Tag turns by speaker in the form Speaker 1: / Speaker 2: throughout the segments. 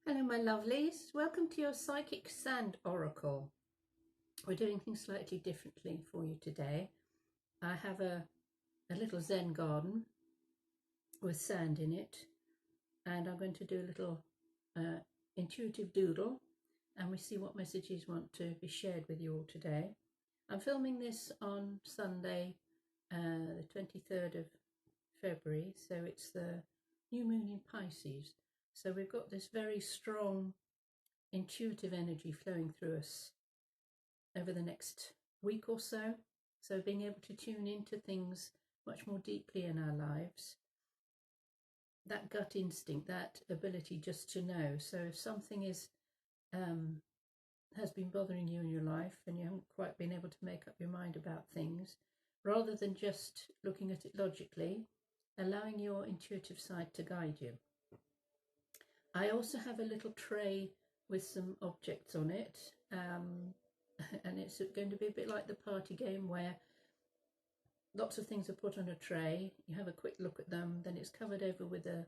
Speaker 1: Hello my lovelies, welcome to your Psychic Sand Oracle. We're doing things slightly differently for you today. I have a little Zen garden with sand in it, and I'm going to do a little intuitive doodle, and we see what messages want to be shared with you all today. I'm filming this on Sunday, the 23rd of February, so it's the new moon in Pisces. So we've got this very strong intuitive energy flowing through us over the next week or so. So being able to tune into things much more deeply in our lives, that gut instinct, that ability just to know. So if something is has been bothering you in your life and you haven't quite been able to make up your mind about things, rather than just looking at it logically, allowing your intuitive side to guide you. I also have a little tray with some objects on it, and it's going to be a bit like the party game where lots of things are put on a tray, you have a quick look at them, then it's covered over with a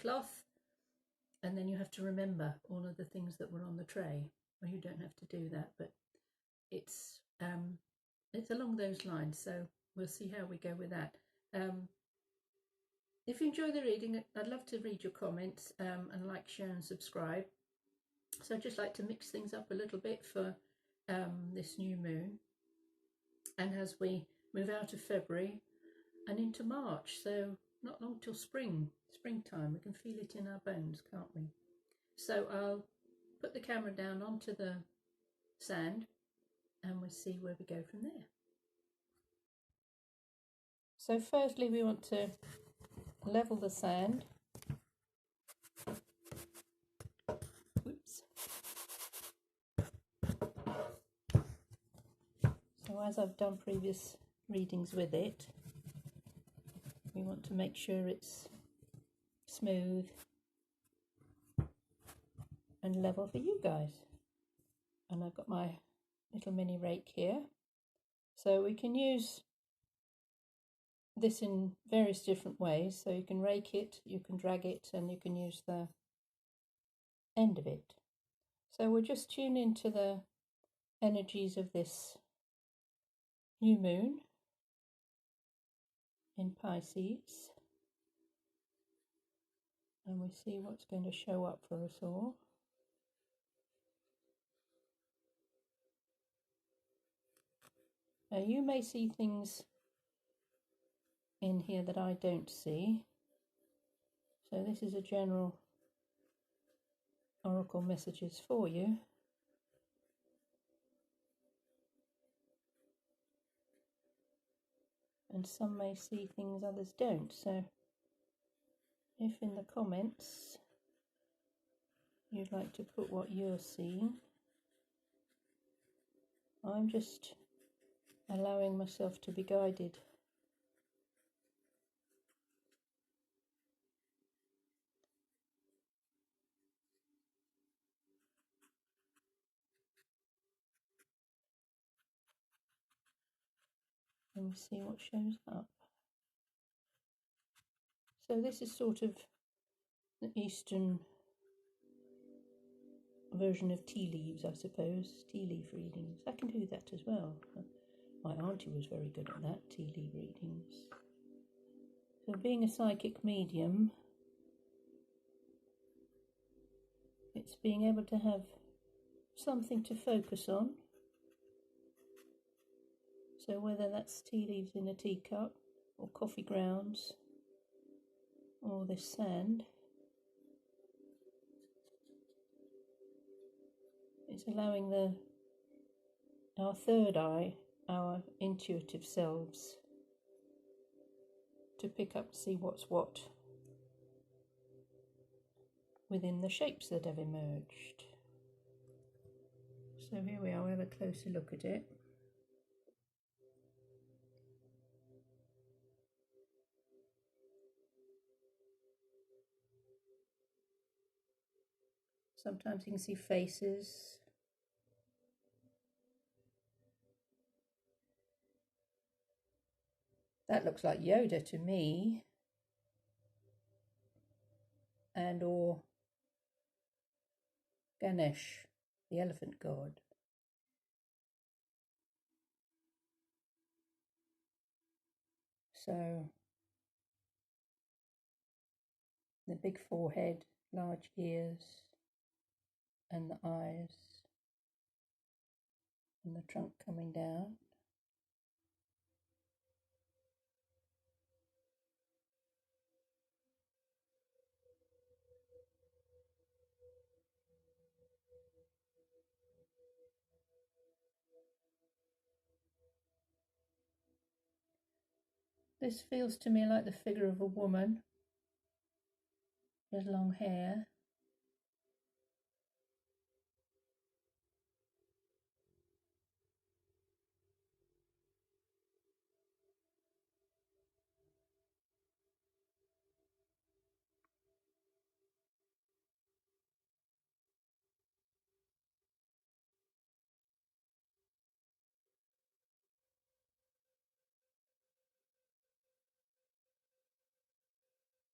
Speaker 1: cloth, and then you have to remember all of the things that were on the tray. Well, you don't have to do that, but it's along those lines, so we'll see how we go with that. If you enjoy the reading, I'd love to read your comments, and like, share and subscribe. So I'd just like to mix things up a little bit for this new moon, and as we move out of February and into March, so not long till springtime, we can feel it in our bones, can't we? So I'll put the camera down onto the sand and we'll see where we go from there. So firstly we want to level the sand. Oops. So as I've done previous readings with it, we want to make sure it's smooth and level for you guys. And I've got my little mini rake here. So we can use this in various different ways. So you can rake it, you can drag it, and you can use the end of it. So we'll just tune into the energies of this new moon in Pisces, and we see what's going to show up for us all. Now you may see things in here that I don't see. So this is a general oracle messages for you. And some may see things others don't. So if in the comments you'd like to put what you're seeing, I'm just allowing myself to be guided. And see what shows up. So this is sort of the Eastern version of tea leaves, I suppose. Tea leaf readings. I can do that as well. My auntie was very good at that, tea leaf readings. So being a psychic medium, it's being able to have something to focus on. So whether that's tea leaves in a teacup, or coffee grounds, or this sand, it's allowing our third eye, our intuitive selves, to pick up, see what's what within the shapes that have emerged. So here we are, we'll have a closer look at it. Sometimes you can see faces. That looks like Yoda to me. And or Ganesh, the elephant god. So the big forehead, large ears, and the eyes, and the trunk coming down. This feels to me like the figure of a woman with long hair.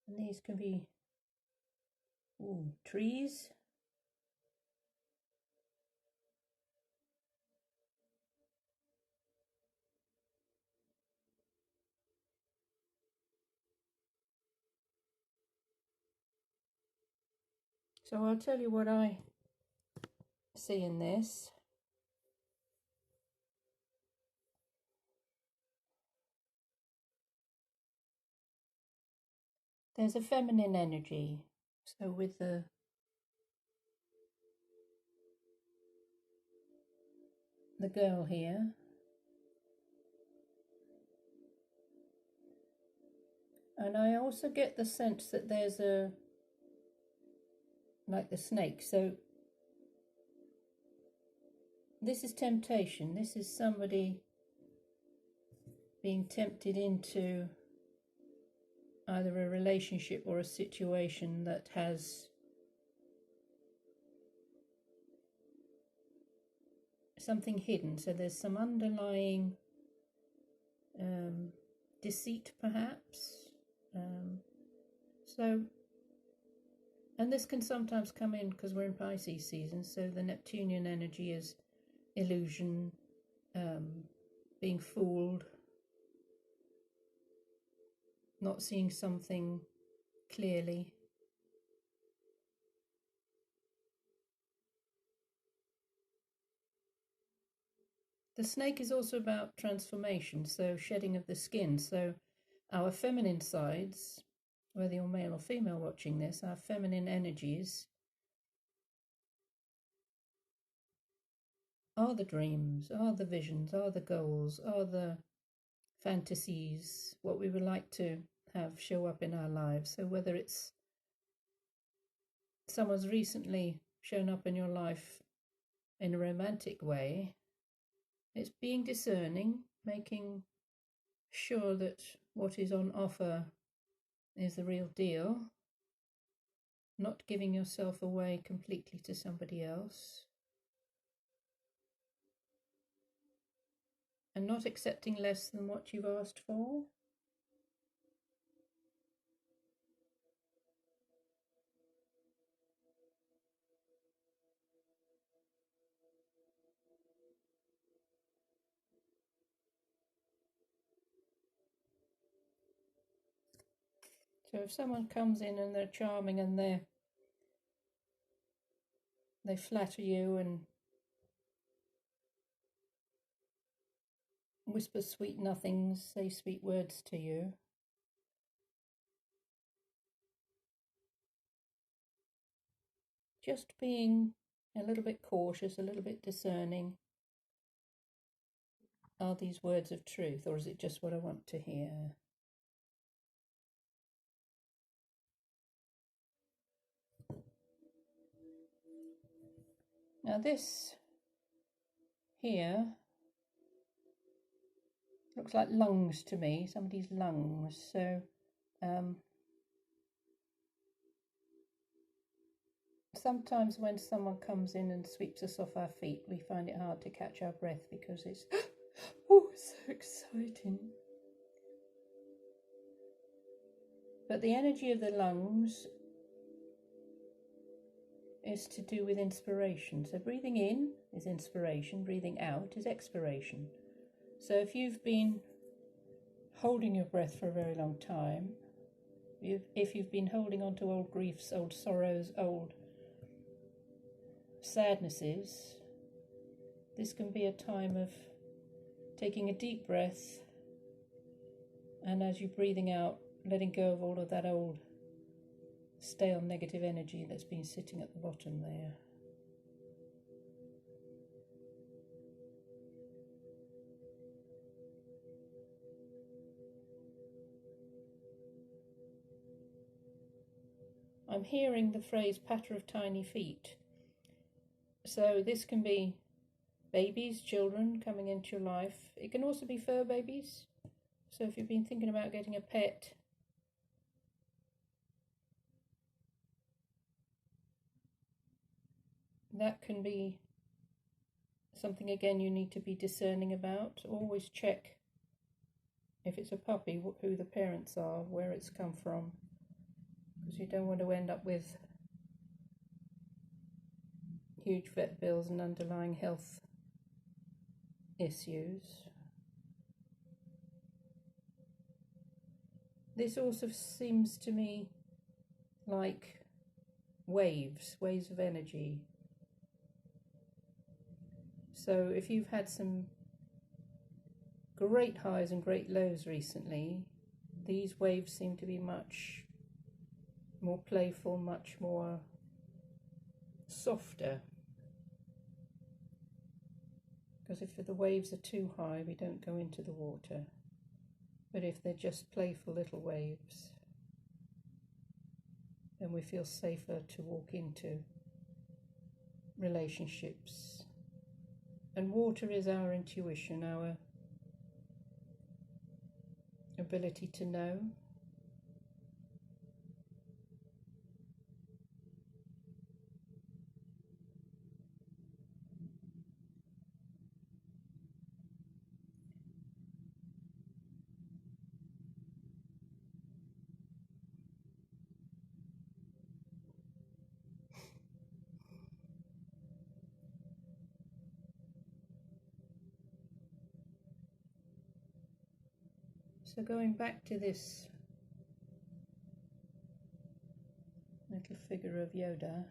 Speaker 1: And these can be trees. So I'll tell you what I see in this. There's a feminine energy. So with the girl here, and I also get the sense that there's like the snake. So this is temptation. This is somebody being tempted into either a relationship or a situation that has something hidden. So there's some underlying deceit, perhaps. And this can sometimes come in because we're in Pisces season, so the Neptunian energy is illusion, being fooled, not seeing something clearly. The snake is also about transformation, so shedding of the skin. So our feminine sides, whether you're male or female watching this, our feminine energies are the dreams, are the visions, are the goals, are the fantasies, what we would like to have show up in our lives. So whether it's someone's recently shown up in your life in a romantic way, it's being discerning, making sure that what is on offer is the real deal, not giving yourself away completely to somebody else, and not accepting less than what you've asked for. So if someone comes in and they're charming and they flatter you and whisper sweet nothings, say sweet words to you, just being a little bit cautious, a little bit discerning. Are these words of truth, or is it just what I want to hear? Now this here looks like lungs to me, somebody's lungs. So sometimes when someone comes in and sweeps us off our feet, we find it hard to catch our breath because it's oh, so exciting. But the energy of the lungs is to do with inspiration. So breathing in is inspiration, breathing out is expiration. So if you've been holding your breath for a very long time, if you've been holding on to old griefs, old sorrows, old sadnesses, this can be a time of taking a deep breath, and as you're breathing out, letting go of all of that old stale negative energy that's been sitting at the bottom there. I'm hearing the phrase patter of tiny feet. So this can be babies, children coming into your life. It can also be fur babies. So if you've been thinking about getting a pet, that can be something, again, you need to be discerning about. Always check, if it's a puppy, who the parents are, where it's come from, because you don't want to end up with huge vet bills and underlying health issues. This also seems to me like waves of energy. So if you've had some great highs and great lows recently, these waves seem to be much more playful, much more softer. Because if the waves are too high, we don't go into the water. But if they're just playful little waves, then we feel safer to walk into relationships. And water is our intuition, our ability to know. So going back to this little figure of Yoda,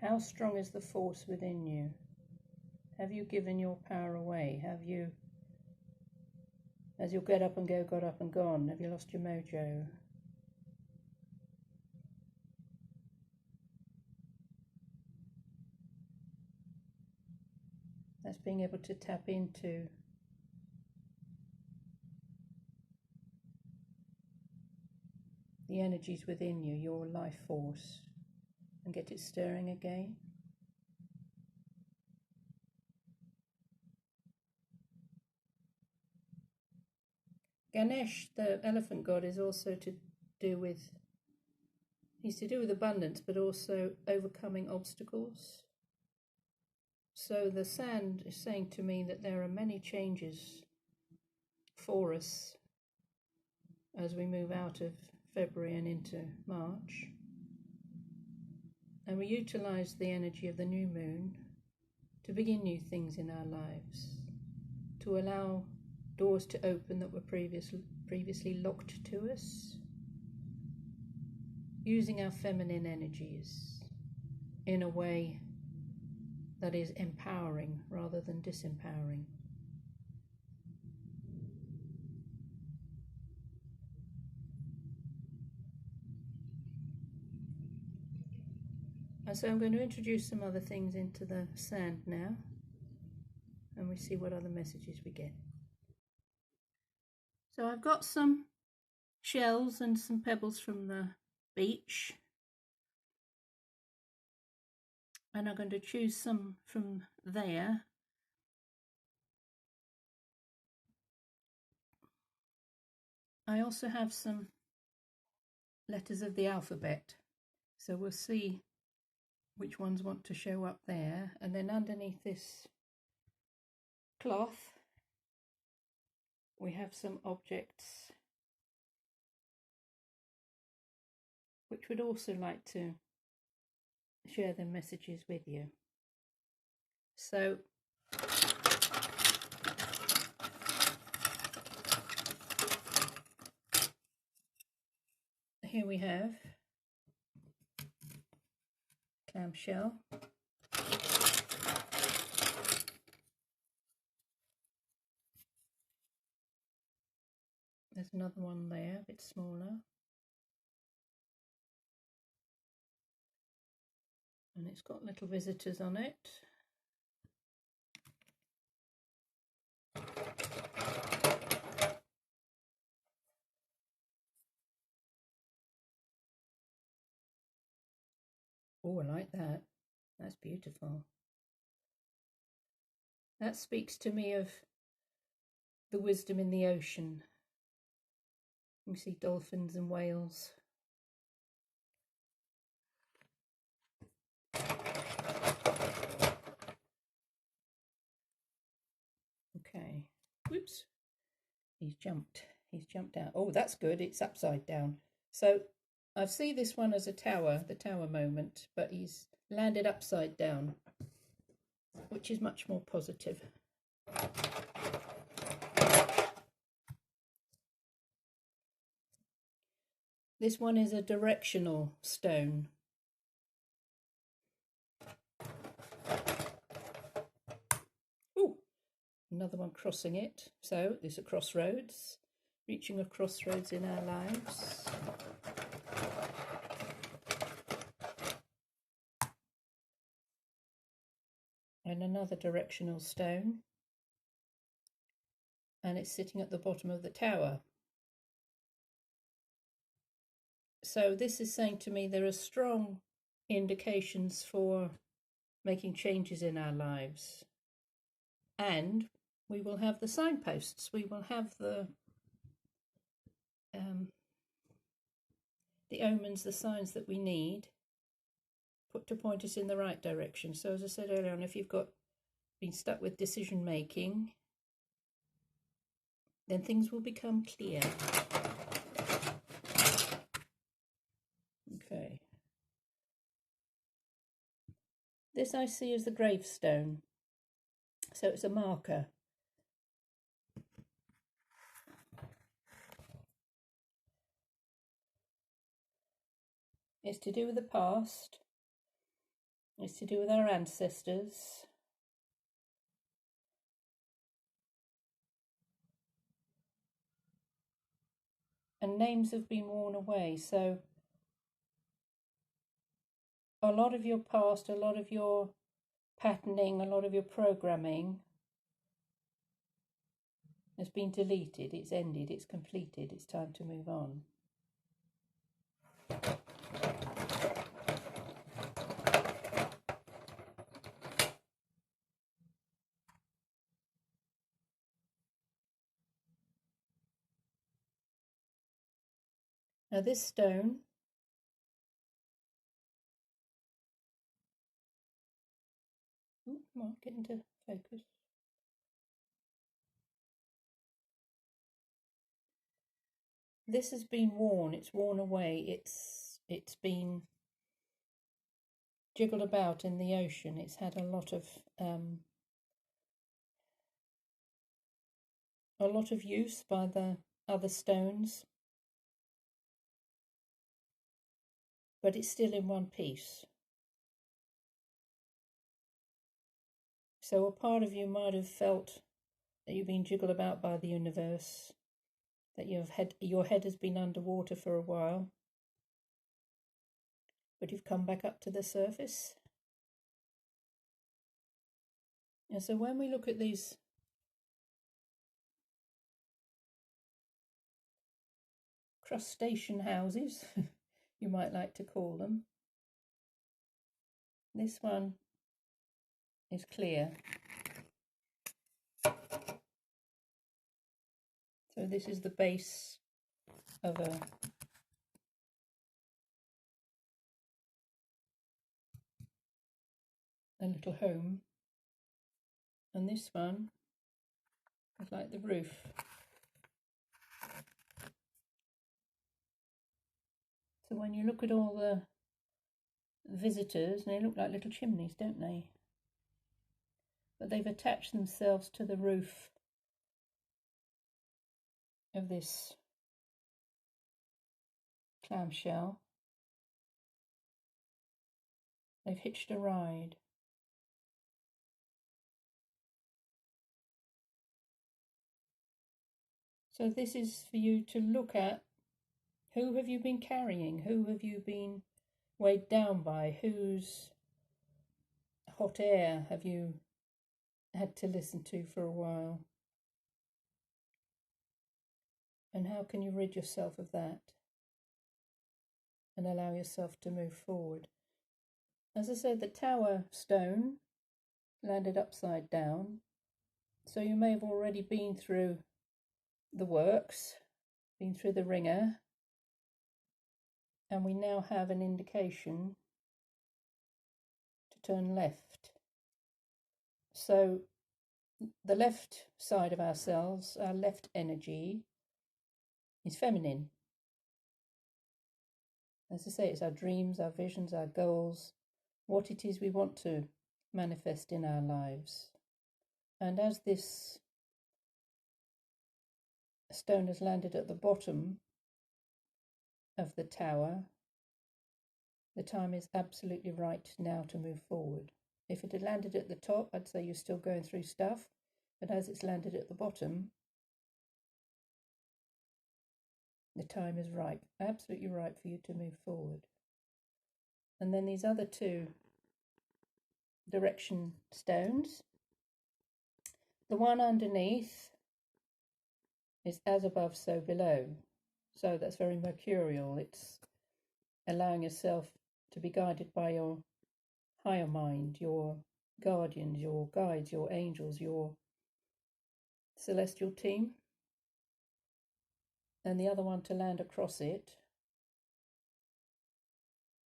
Speaker 1: how strong is the force within you? Have you given your power away? Have you, as you'll get up and go, got up and gone? Have you lost your mojo? That's being able to tap into the energies within you, your life force, and get it stirring again. Ganesh, the elephant god, is also to do with, he's to do with abundance, but also overcoming obstacles. So the sand is saying to me that there are many changes for us as we move out of February and into March. And we utilize the energy of the new moon to begin new things in our lives, to allow doors to open that were previously locked to us, using our feminine energies in a way that is empowering rather than disempowering. And so I'm going to introduce some other things into the sand now, and we see what other messages we get. So I've got some shells and some pebbles from the beach, and I'm going to choose some from there. I also have some letters of the alphabet, so we'll see which ones want to show up there. And then underneath this cloth we have some objects which would also like to share their messages with you. So here we have clamshell. There's another one there, a bit smaller. And it's got little visitors on it. Oh, I like that. That's beautiful. That speaks to me of the wisdom in the ocean. You see dolphins and whales. Okay. Whoops. He's jumped out. Oh, that's good. It's upside down. So I see this one as a tower, the tower moment, but he's landed upside down, which is much more positive. This one is a directional stone. Ooh, another one crossing it. So there's a crossroads, reaching a crossroads in our lives. And another directional stone. And it's sitting at the bottom of the tower. So this is saying to me there are strong indications for making changes in our lives. And we will have the signposts. We will have the omens, the signs that we need put to point us in the right direction. So as I said earlier on, if you've been stuck with decision making, then things will become clear. Okay. This I see as the gravestone. So it's a marker. It's to do with the past. It's to do with our ancestors. And names have been worn away. So a lot of your past, a lot of your patterning, a lot of your programming has been deleted. It's ended. It's completed. It's time to move on. Now this stone come on, get into focus. This has been worn. It's worn away. It's been jiggled about in the ocean. It's had a lot of use by the other stones, but it's still in one piece. So a part of you might have felt that you've been jiggled about by the universe, that your head has been underwater for a while, but you've come back up to the surface. And so when we look at these crustacean houses, you might like to call them, this one is clear. So this is the base of a little home, and this one is like the roof. So when you look at all the visitors, they look like little chimneys, don't they? But they've attached themselves to the roof of this clamshell. They've hitched a ride. So this is for you to look at. Who have you been carrying? Who have you been weighed down by? Whose hot air have you had to listen to for a while? And how can you rid yourself of that and allow yourself to move forward? As I said, the tower stone landed upside down, so you may have already been through the works, been through the ringer, and we now have an indication to turn left. So the left side of ourselves, our left energy, is feminine. As I say, it's our dreams, our visions, our goals, what it is we want to manifest in our lives. And as this stone has landed at the bottom of the tower, the time is absolutely right now to move forward. If it had landed at the top, I'd say you're still going through stuff, but as it's landed at the bottom, the time is ripe, absolutely ripe for you to move forward. And then these other two direction stones, the one underneath is as above, so below. So that's very mercurial. It's allowing yourself to be guided by your higher mind, your guardians, your guides, your angels, your celestial team. And the other one to land across it,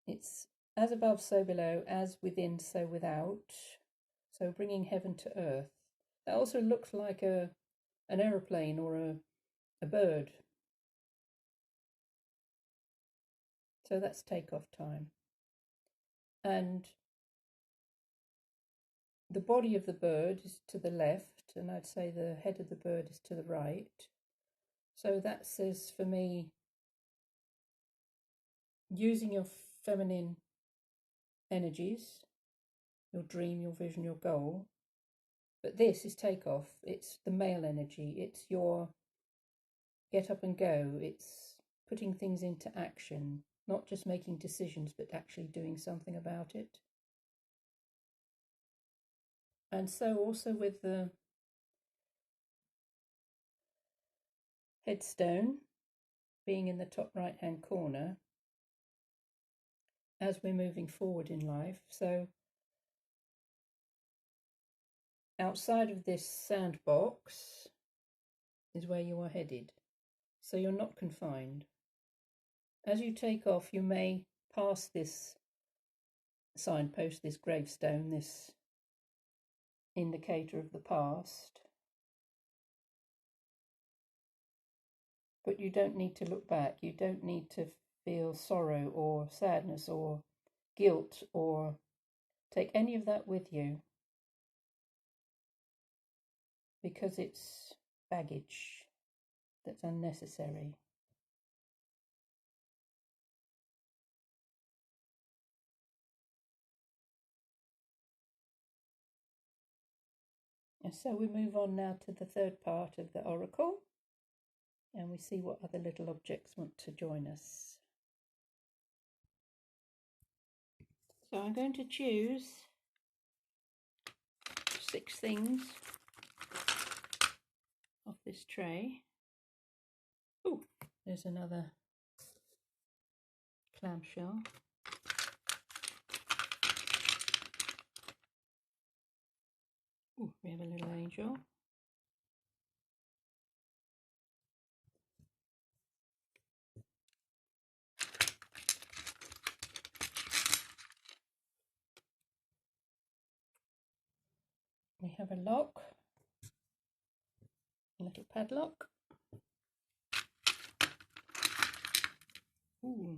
Speaker 1: it's as above, so below, as within, so without. So bringing heaven to earth. That also looks like an aeroplane or a bird. So that's takeoff time. And the body of the bird is to the left, and I'd say the head of the bird is to the right. So that says for me, using your feminine energies, your dream, your vision, your goal. But this is takeoff. It's the male energy. It's your get up and go. It's putting things into action, not just making decisions, but actually doing something about it. And so also with the headstone being in the top right hand corner as we're moving forward in life. So outside of this sandbox is where you are headed. So you're not confined. As you take off, you may pass this signpost, this gravestone, this indicator of the past. But you don't need to look back. You don't need to feel sorrow or sadness or guilt or take any of that with you, because it's baggage that's unnecessary. And so we move on now to the third part of the oracle, and we see what other little objects want to join us. So I'm going to choose 6 things off this tray. Oh, there's another clamshell. Oh, we have a little angel. We have a lock, a little padlock. Ooh,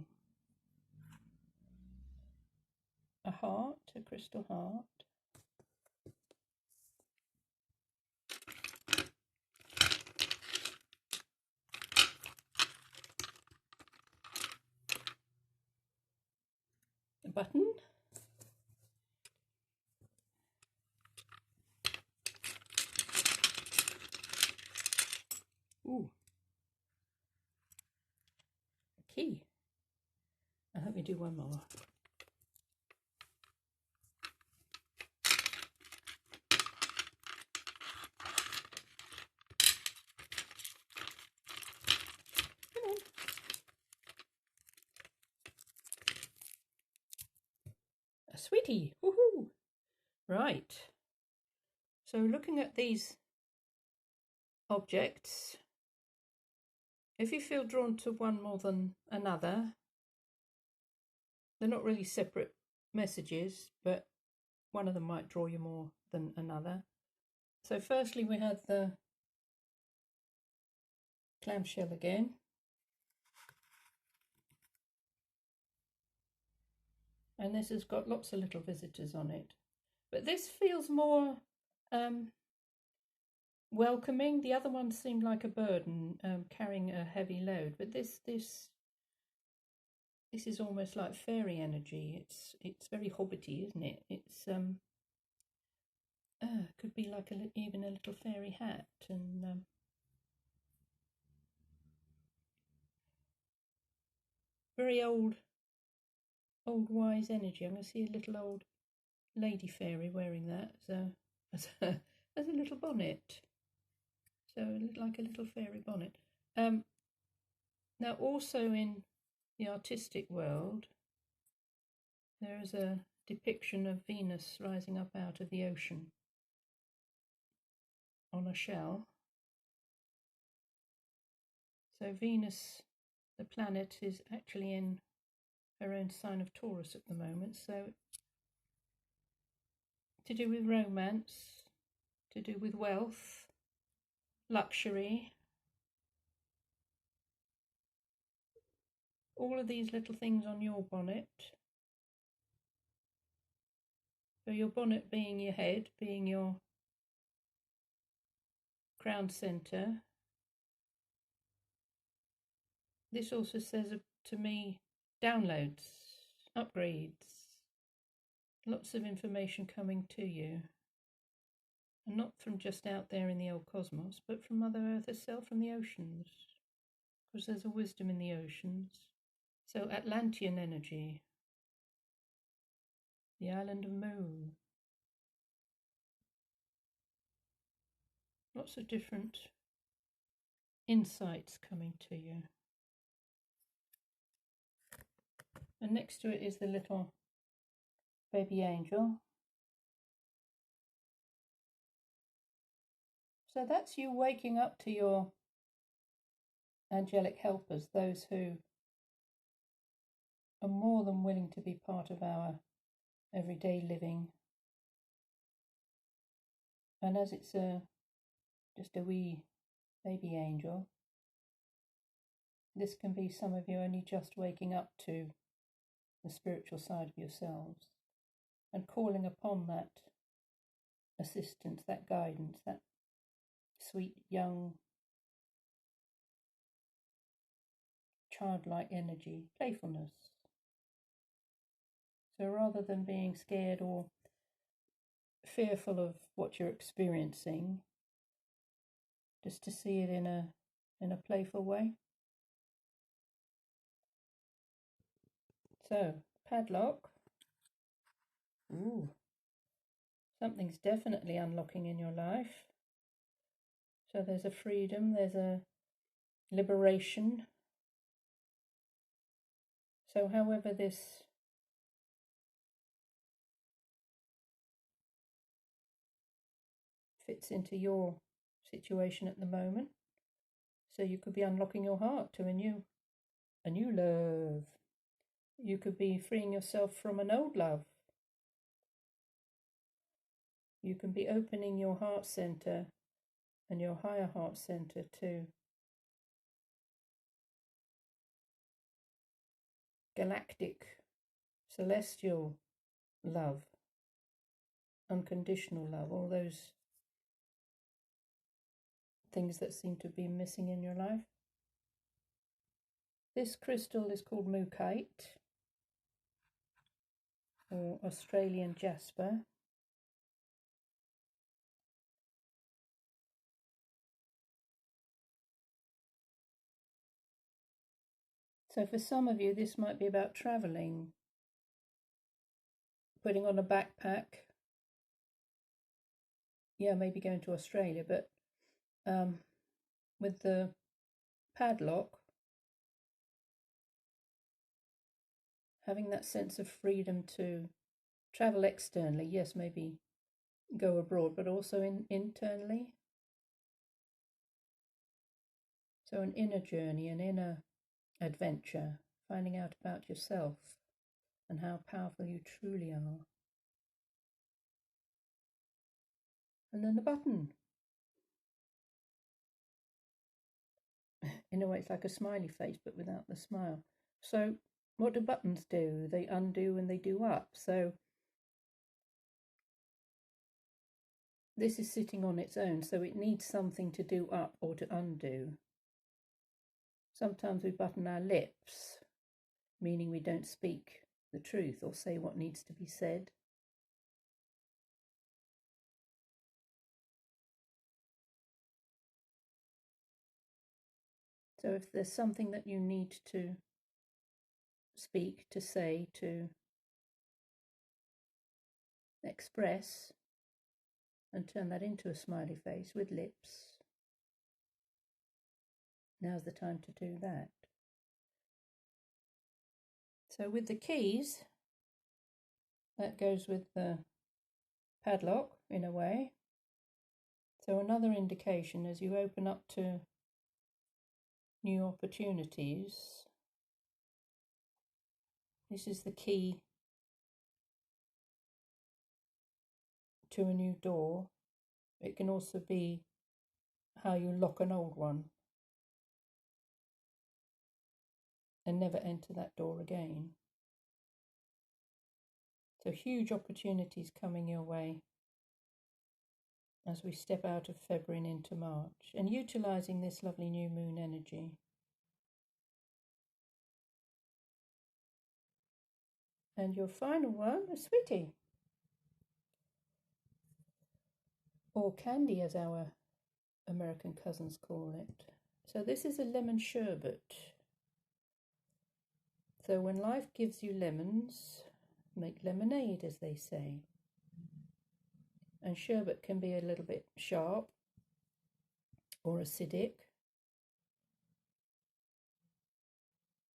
Speaker 1: heart, a crystal heart. A button. Ooh. A key. I hope we do one more. Come on. A sweetie. Woohoo! Right. So looking at these objects, if you feel drawn to one more than another, they're not really separate messages, but one of them might draw you more than another. So firstly, we had the clamshell again. And this has got lots of little visitors on it. But this feels more welcoming. The other one seemed like a burden, carrying a heavy load. But this is almost like fairy energy. It's very hobbity, isn't it? It's could be like even a little fairy hat, and very old wise energy. I'm going to see a little old lady fairy wearing that as a little bonnet. So like a little fairy bonnet. Now also in the artistic world, there is a depiction of Venus rising up out of the ocean on a shell. So Venus, the planet, is actually in her own sign of Taurus at the moment. So to do with romance, to do with wealth, luxury, all of these little things on your bonnet. So your bonnet being your head, being your crown centre. This also says to me, downloads, upgrades, lots of information coming to you. And not from just out there in the old cosmos, but from Mother Earth herself, from the oceans. Because there's a wisdom in the oceans. So Atlantean energy, the island of Mu. Lots of different insights coming to you. And next to it is the little baby angel. So that's you waking up to your angelic helpers, those who are more than willing to be part of our everyday living. And as it's just a wee baby angel, this can be some of you only just waking up to the spiritual side of yourselves and calling upon that assistance, that guidance, that sweet young childlike energy, playfulness. So rather than being scared or fearful of what you're experiencing, just to see it in a playful way. So, padlock. Ooh, something's definitely unlocking in your life. So there's a freedom, there's a liberation. So however this fits into your situation at the moment. So you could be unlocking your heart to a new love. You could be freeing yourself from an old love. You can be opening your heart center and your higher heart center to galactic, celestial love, unconditional love, all those things that seem to be missing in your life. This crystal is called Mookaite, or Australian jasper. So for some of you, this might be about travelling, putting on a backpack. Yeah, maybe going to Australia, but with the padlock, having that sense of freedom to travel externally. Yes, maybe go abroad, but also internally. So an inner journey, an inner adventure, finding out about yourself and how powerful you truly are. And then the button. In a way, it's like a smiley face, but without the smile. So what do buttons do? They undo and they do up. So this is sitting on its own, so it needs something to do up or to undo. Sometimes we button our lips, meaning we don't speak the truth or say what needs to be said. So if there's something that you need to speak, to say, to express, and turn that into a smiley face with lips, now's the time to do that. So with the keys, that goes with the padlock in a way. So another indication as you open up to new opportunities, this is the key to a new door. It can also be how you lock an old one and never enter that door again. So huge opportunities coming your way as we step out of February and into March, and utilising this lovely new moon energy. And your final one, a sweetie, or candy as our American cousins call it. So this is a lemon sherbet. So when life gives you lemons, make lemonade, as they say. And sherbet can be a little bit sharp or acidic.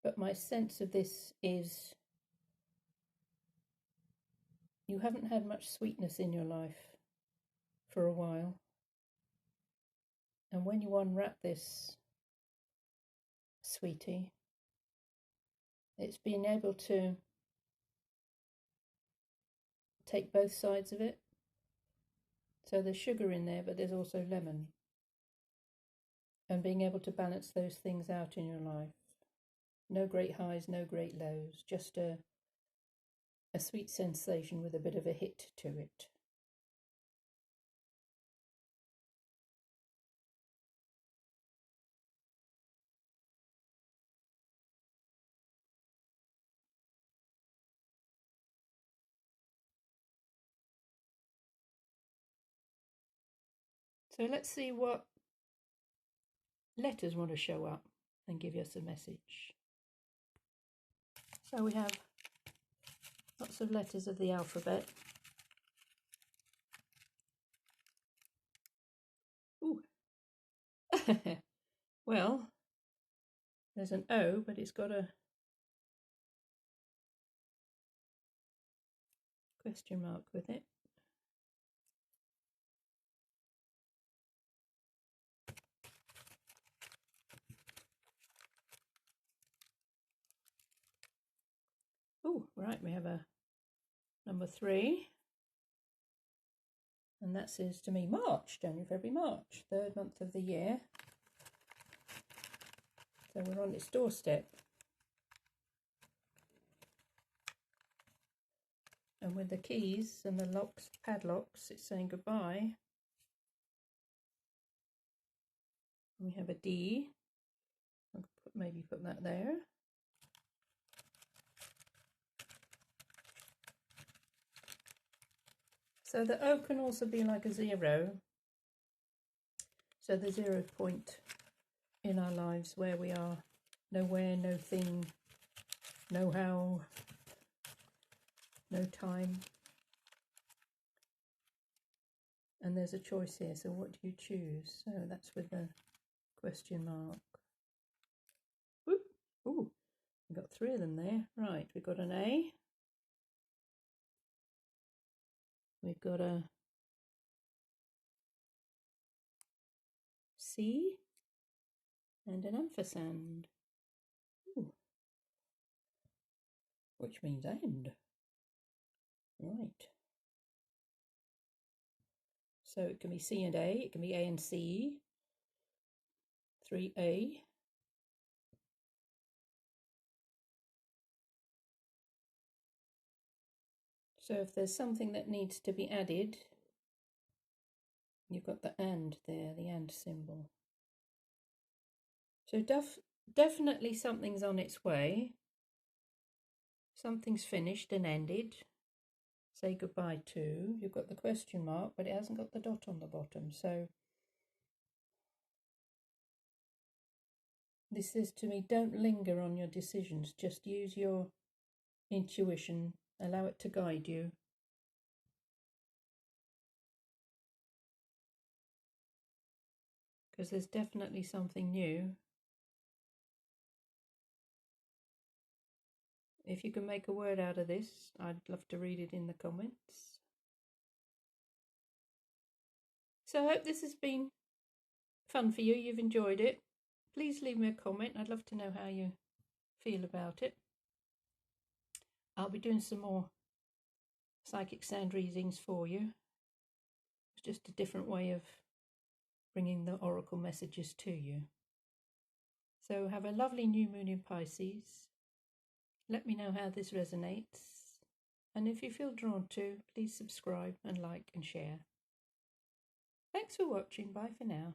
Speaker 1: But my sense of this is you haven't had much sweetness in your life for a while. And when you unwrap this sweetie, it's being able to take both sides of it. So there's sugar in there, but there's also lemon. And being able to balance those things out in your life. No great highs, no great lows, just a sweet sensation with a bit of a hit to it. So let's see what letters want to show up and give us a message. So we have lots of letters of the alphabet. Ooh. Well, there's an O, but it's got a question mark with it. Oh, right, we have a number 3. And that says to me March, January, February, March, 3rd month of the year. So we're on its doorstep. And with the keys and the locks, padlocks, it's saying goodbye. We have a D. I'll maybe put that there. So the O can also be like a 0. So the 0 point in our lives where we are nowhere, no thing, no how, no time. And there's a choice here, so what do you choose? So that's with the question mark. Whoop. Ooh, we've got 3 of them there. Right, we've got an A. We've got a C and an ampersand. Ooh. Which means end. Right. So it can be C and A, it can be A and C, 3A. So if there's something that needs to be added, you've got the and there, the and symbol. So definitely something's on its way. Something's finished and ended. Say goodbye to. You've got the question mark, but it hasn't got the dot on the bottom. So this says to me, don't linger on your decisions. Just use your intuition. Allow it to guide you. Because there's definitely something new. If you can make a word out of this, I'd love to read it in the comments. So I hope this has been fun for you. You've enjoyed it. Please leave me a comment. I'd love to know how you feel about it. I'll be doing some more psychic sound readings for you. It's just a different way of bringing the oracle messages to you. So have a lovely new moon in Pisces. Let me know how this resonates. And if you feel drawn to, please subscribe and like and share. Thanks for watching. Bye for now.